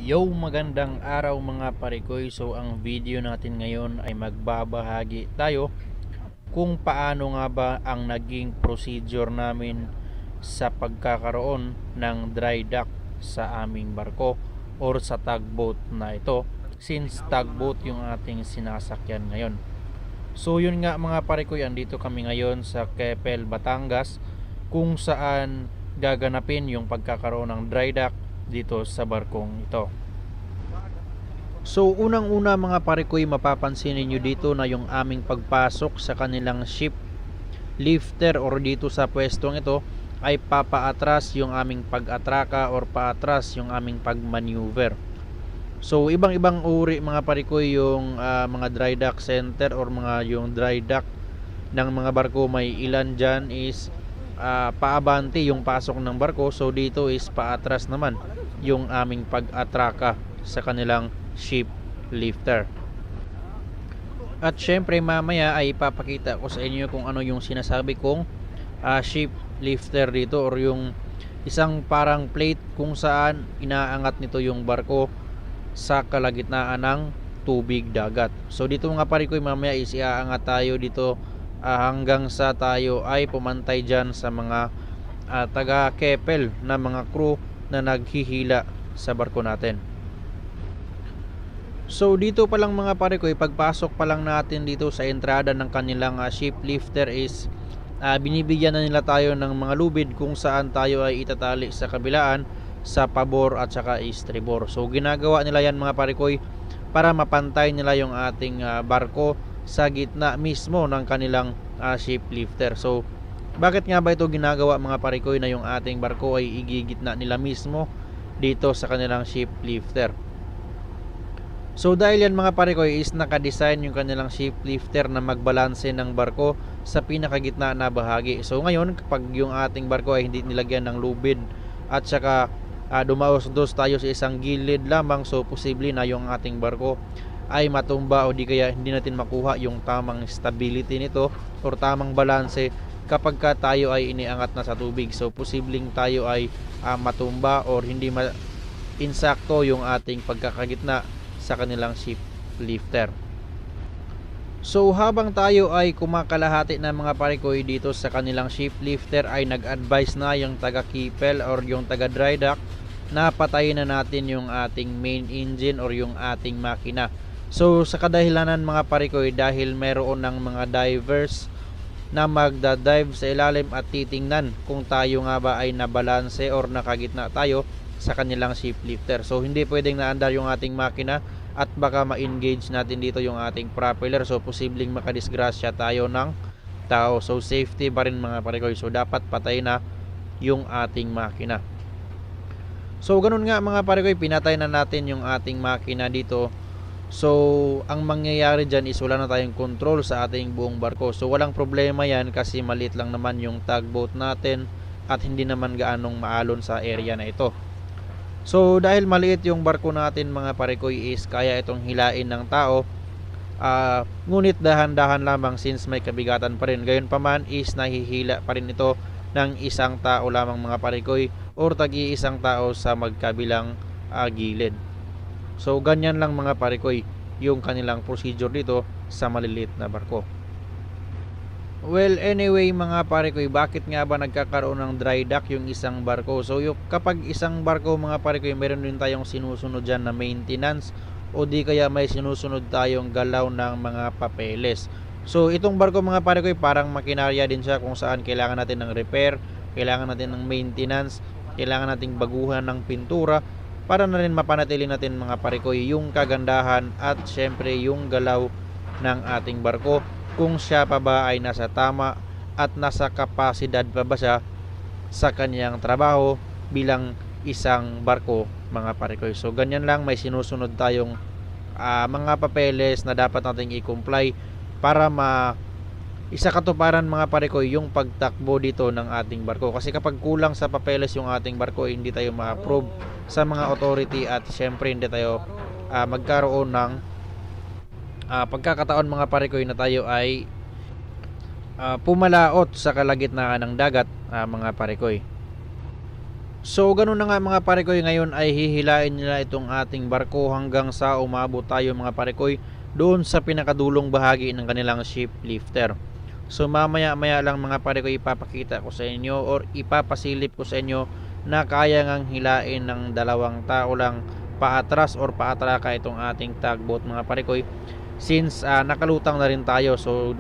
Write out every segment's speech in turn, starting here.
Yo, magandang araw mga parikoy. So ang video natin ngayon ay magbabahagi tayo kung paano nga ba ang naging procedure namin sa pagkakaroon ng dry dock sa aming barko or sa tugboat na ito, since tugboat yung ating sinasakyan ngayon. So yun nga mga parikoy, andito kami ngayon sa Keppel, Batangas, kung saan gaganapin yung pagkakaroon ng dry dock dito sa barkong ito. So unang-una mga parikoy, mapapansin niyo dito na yung aming pagpasok sa kanilang ship lifter or dito sa pwestong ito ay papaatras yung aming pag-atraka or paatras yung aming pag-maneuver. So ibang-ibang uri mga parikoy yung mga dry dock center or mga yung dry dock ng mga barko. May ilan dyan is paabante yung pasok ng barko. So dito is paatras naman yung aming pag-atraka sa kanilang ship lifter. At syempre mamaya ay ipapakita ko sa inyo kung ano yung sinasabi kong ship lifter dito, or yung isang parang plate kung saan inaangat nito yung barko sa kalagitnaan ng tubig dagat. So dito mga parikoy, mamaya is iaangat tayo dito hanggang sa tayo ay pumantay dyan sa mga taga Keppel na mga crew na naghihila sa barko natin. So dito pa lang mga parikoy, pagpasok pa lang natin dito sa entrada ng kanilang ship lifter is binibigyan na nila tayo ng mga lubid kung saan tayo ay itatali sa kabilaan, sa pabor at saka estribor. So ginagawa nila yan mga parikoy para mapantay nila yung ating barko sa gitna mismo ng kanilang ship lifter. So bakit nga ba ito ginagawa mga parikoy na yung ating barko ay igigitna nila mismo dito sa kanilang ship lifter? So dahil yan mga parikoy is nakadesign yung kanilang ship lifter na magbalanse ng barko sa pinakagitna na bahagi. So ngayon kapag yung ating barko ay hindi nilagyan ng lubid at saka dumaos-dos tayo sa isang gilid lamang, so posible na yung ating barko ay matumba o di kaya hindi natin makuha yung tamang stability nito or tamang balanse kapag ka tayo ay iniangat na sa tubig. So posibleng tayo ay matumba or hindi insakto yung ating pagkakagitna sa kanilang ship lifter. So habang tayo ay kumakalahati na mga parikoy dito sa kanilang ship lifter, ay nag-advise na yung taga Keppel or yung taga dry dock na patayin na natin yung ating main engine or yung ating makina. So sa kadahilanan mga parikoy, dahil meron ng mga divers na magda-dive sa ilalim at titingnan kung tayo nga ba ay nabalanse or nakagitna tayo sa kanilang ship lifter. So hindi pwedeng naandar yung ating makina at baka ma-engage natin dito yung ating propeller. So posibleng makadisgrasya tayo ng tao. So safety pa rin mga parikoy. So dapat patay na yung ating makina. So ganun nga mga parikoy, pinatay na natin yung ating makina dito. So ang mangyayari dyan is wala na tayong control sa ating buong barko. So walang problema yan kasi maliit lang naman yung tugboat natin at hindi naman gaanong maalon sa area na ito. So dahil maliit yung barko natin mga parikoy is kaya itong hilain ng tao, ngunit dahan-dahan lamang since may kabigatan pa rin. Gayunpaman is nahihila pa rin ito ng isang tao lamang mga parikoy or tagi-isang tao sa magkabilang gilid. So ganyan lang mga parikoy yung kanilang procedure dito sa maliliit na barko. Well anyway mga parikoy, bakit nga ba nagkakaroon ng dry dock yung isang barko? So kapag isang barko mga parikoy, meron din tayong sinusunod dyan na maintenance o di kaya may sinusunod tayong galaw ng mga papeles. So itong barko mga parikoy parang makinarya din siya kung saan kailangan natin ng repair, kailangan natin ng maintenance, kailangan nating baguhan ng pintura para na rin mapanatili natin mga parikoy yung kagandahan at syempre yung galaw ng ating barko, kung siya pa ba ay nasa tama at nasa kapasidad pa ba siya sa kanyang trabaho bilang isang barko mga parikoy. So ganyan lang, may sinusunod tayong mga papeles na dapat nating i-comply para isa katuparan mga parikoy yung pagtakbo dito ng ating barko. Kasi kapag kulang sa papeles yung ating barko, hindi tayo ma-approve sa mga authority at syempre hindi tayo magkaroon ng pagkakataon mga parikoy na tayo ay pumalaot sa kalagitnaan ng dagat mga parikoy. So ganun na nga mga parekoy, ngayon ay hihilain nila itong ating barko hanggang sa umabot tayo mga parekoy doon sa pinakadulong bahagi ng kanilang ship lifter. So mamaya lang mga parekoy, ipapakita ko sa inyo or ipapasilip ko sa inyo na kaya ngang hilain ng dalawang tao lang paatras or paatraka itong ating tugboat mga parekoy, since nakalutang na rin tayo. So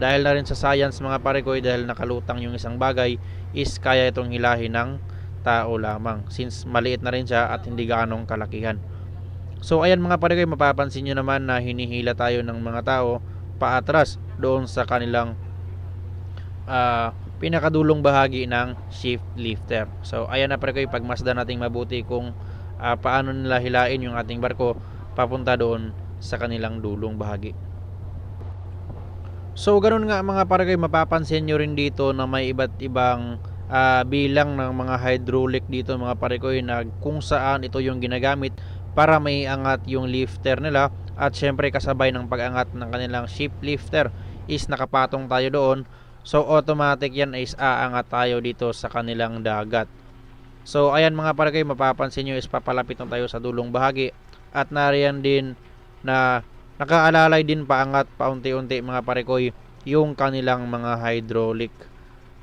dahil na rin sa science mga parekoy, dahil nakalutang yung isang bagay, is kaya itong hilahin ng tao lamang since maliit na rin siya at hindi gaanong kalakihan. So ayan mga parekoy, mapapansin nyo naman na hinihila tayo ng mga tao paatras doon sa kanilang pinakadulong bahagi ng ship lifter. So ayan na parekoy, pagmasdan nating mabuti kung paano nila hilain yung ating barko papunta doon sa kanilang dulong bahagi. So ganun nga mga parekoy, mapapansin nyo rin dito na may iba't ibang bilang ng mga hydraulic dito mga parekoy, na kung saan ito yung ginagamit para may angat yung lifter nila, at syempre kasabay ng pag-angat ng kanilang ship lifter is nakapatong tayo doon. So automatic yan is aangat tayo dito sa kanilang dagat. So ayan mga parekoy, mapapansin nyo is papalapit na tayo sa dulong bahagi, at nariyan din na nakaalalay din paangat paunti-unti mga parekoy yung kanilang mga hydraulic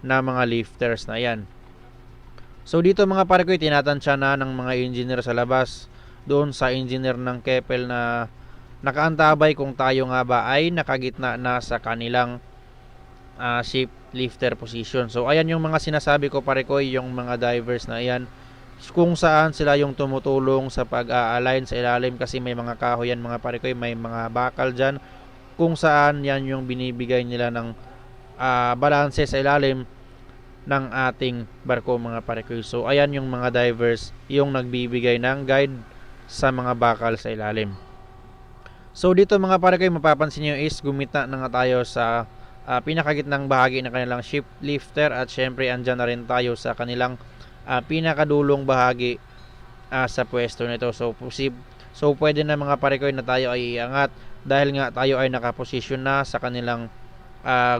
na mga lifters na yan. So dito mga parekoy, tinatansya na ng mga engineer sa labas doon sa engineer ng Keppel na nakaantabay kung tayo nga ba ay nakagitna na sa kanilang ship lifter position. So ayan yung mga sinasabi ko parekoy, yung mga divers na yan, kung saan sila yung tumutulong sa pag-a-align sa ilalim, kasi may mga kahoy yan mga parekoy, may mga bakal dyan, kung saan yan yung binibigay nila ng balanse sa ilalim ng ating barko mga parekoy. So ayan yung mga divers yung nagbibigay ng guide sa mga bakal sa ilalim. So dito mga parekoy, mapapansin nyo is gumita na nga tayo sa pinakagitnang bahagi ng kanilang ship lifter, at syempre andyan na rin tayo sa kanilang pinakadulong bahagi sa pwesto nito. So pwede na mga parekoy na tayo ay iangat, dahil nga tayo ay nakaposisyon na sa kanilang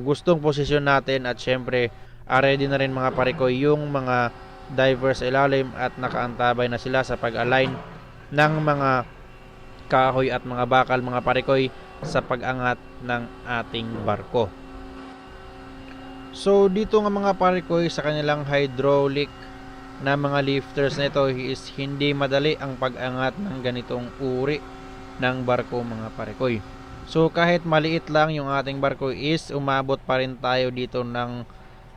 gustong posisyon natin, at syempre ready na rin mga parekoy yung mga divers sa ilalim, at nakaantabay na sila sa pag-align ng mga kahoy at mga bakal mga parekoy sa pag-angat ng ating barko. So dito nga mga parekoy, sa kanilang hydraulic na mga lifters na ito is hindi madali ang pag-angat ng ganitong uri ng barko mga parekoy. So kahit maliit lang yung ating barko is umabot pa rin tayo dito ng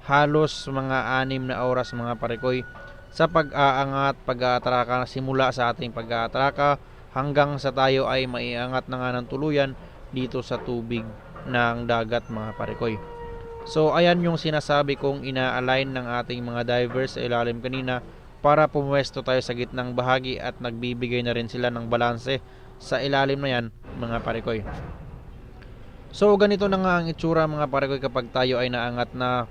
halos mga 6 na oras mga parekoy sa pag-aangat, pag-aatraka, simula sa ating pag-aatraka hanggang sa tayo ay maiangat na nga ng tuluyan dito sa tubig ng dagat mga parekoy. So ayan yung sinasabi kong ina-align ng ating mga divers sa ilalim kanina, para pumwesto tayo sa gitnang bahagi, at nagbibigay na rin sila ng balanse sa ilalim na yan mga parekoy. So ganito na nga ang itsura mga parekoy kapag tayo ay naangat na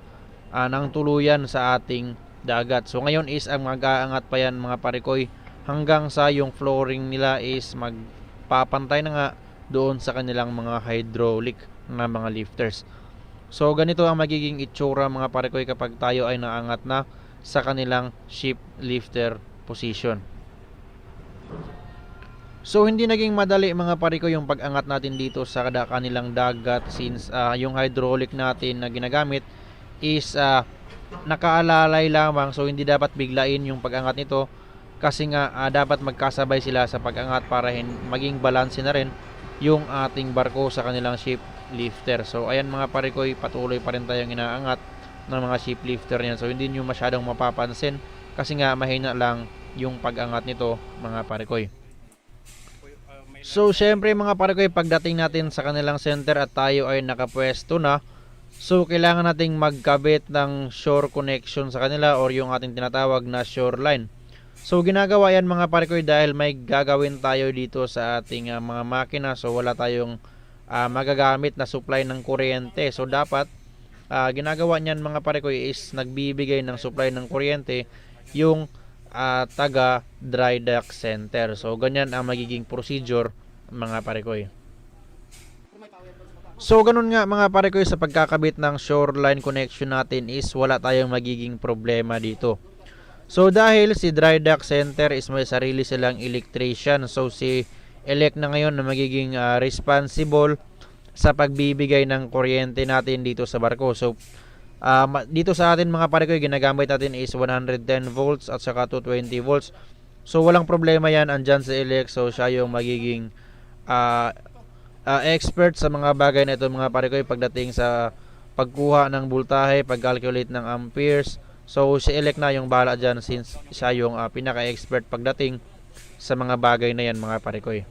ng tuluyan sa ating dagat. So ngayon is ang mag-aangat pa yan mga parekoy hanggang sa yung flooring nila is magpapantay na nga doon sa kanilang mga hydraulic na mga lifters. So ganito ang magiging itsura mga parekoy kapag tayo ay naangat na sa kanilang ship lifter position. So hindi naging madali mga parekoy yung pag-angat natin dito sa kanilang dagat, since yung hydraulic natin na ginagamit is nakaalalay lamang. So hindi dapat biglain yung pag-angat nito, kasi nga dapat magkasabay sila sa pag-angat para maging balanse na rin yung ating barko sa kanilang ship lifter. So ayan mga parekoy, patuloy pa rin tayong inaangat ng mga ship lifter niyan. So hindi nyo masyadong mapapansin, kasi nga mahina lang yung pag-angat nito mga parekoy. So syempre mga parekoy, pagdating natin sa kanilang center at tayo ay nakapwesto na, so kailangan nating magkabit ng shore connection sa kanila, or yung ating tinatawag na shoreline. So ginagawa yan mga parekoy dahil may gagawin tayo dito sa ating mga makina. So wala tayong magagamit na supply ng kuryente. So dapat ginagawa niyan mga parekoy is nagbibigay ng supply ng kuryente yung taga dry dock center. So ganyan ang magiging procedure mga parekoy. So ganun nga mga parekoy, sa pagkakabit ng shoreline connection natin is wala tayong magiging problema dito. So dahil si Dry Dock Center is may sarili silang electrician, so si Elec na ngayon na magiging responsible sa pagbibigay ng kuryente natin dito sa barko. So dito sa atin mga pare ko, ginagamit natin is 110 volts at saka 220 volts. So walang problema yan, andyan si Elec, so siya yung magiging expert sa mga bagay na ito mga pare ko, pagdating sa pagkuha ng voltahe, pag-calculate ng amperes. So si Elec na yung bahala dyan, since siya yung pinaka-expert pagdating sa mga bagay na yan mga parekoy.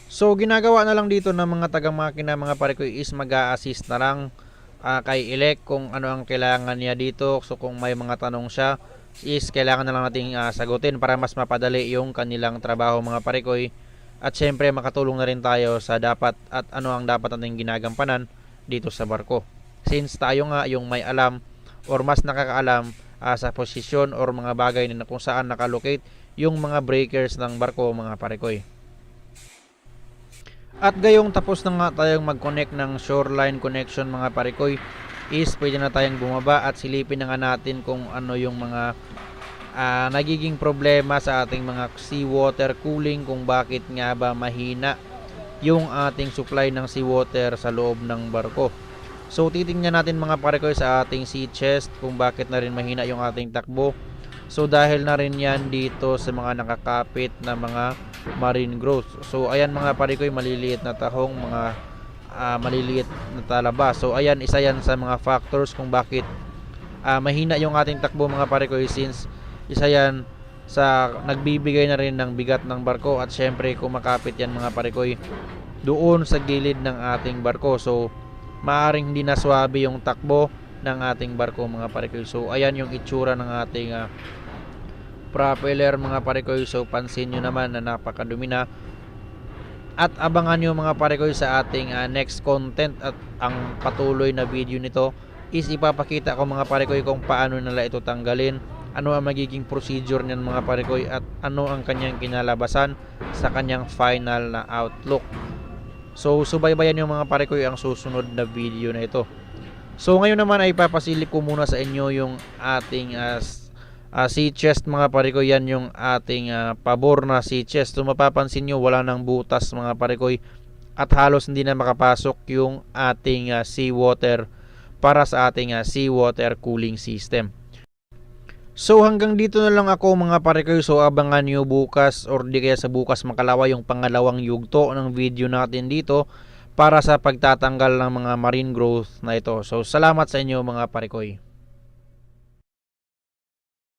So ginagawa na lang dito ng mga taga-makina mga parekoy is mag-a-assist na lang kay Elec kung ano ang kailangan niya dito. So kung may mga tanong siya is kailangan na lang nating sagutin para mas mapadali yung kanilang trabaho mga parekoy. At syempre makatulong na rin tayo sa dapat at ano ang dapat nating ginagampanan dito sa barko. Since tayo nga yung may alam or mas nakakaalam sa posisyon or mga bagay na kung saan nakalocate yung mga breakers ng barko mga parekoy. At gayong tapos na nga tayong mag-connect ng shoreline connection mga parekoy, is pwede na tayong bumaba at silipin na nga natin kung ano yung mga nagiging problema sa ating mga seawater cooling, kung bakit nga ba mahina yung ating supply ng seawater sa loob ng barko. So titingnan natin mga parekoy sa ating sea chest kung bakit na rin mahina yung ating takbo. So dahil na rin yan dito sa mga nakakapit na mga marine growth. So ayan mga parekoy, maliliit na tahong, mga maliliit na talaba. So ayan, isa yan sa mga factors kung bakit mahina yung ating takbo mga parekoy, since isa yan sa nagbibigay na rin ng bigat ng barko. At syempre kumakapit yan mga parekoy doon sa gilid ng ating barko. So maaring hindi na swabe yung takbo ng ating barko mga parekoy. So ayan yung itsura ng ating propeller mga parekoy. So pansin nyo naman na napakadumi na. At abangan nyo mga parekoy sa ating next content, at ang patuloy na video nito is ipapakita ko mga parekoy kung paano nila ito tanggalin, ano ang magiging procedure niyan mga parekoy, at ano ang kanyang kinalabasan sa kanyang final na outlook. So subaybayan yung mga parekoy ang susunod na video na ito. So ngayon naman ay papasilip ko muna sa inyo yung ating sea chest mga parekoy. Yan yung ating pabor na sea chest. So mapapansin nyo wala nang butas mga parekoy, at halos hindi na makapasok yung ating seawater para sa ating seawater cooling system. So hanggang dito na lang ako mga parekoy. So abangan nyo bukas or di kaya sa bukas makalawa yung pangalawang yugto ng video natin dito para sa pagtatanggal ng mga marine growth na ito. So salamat sa inyo mga parekoy.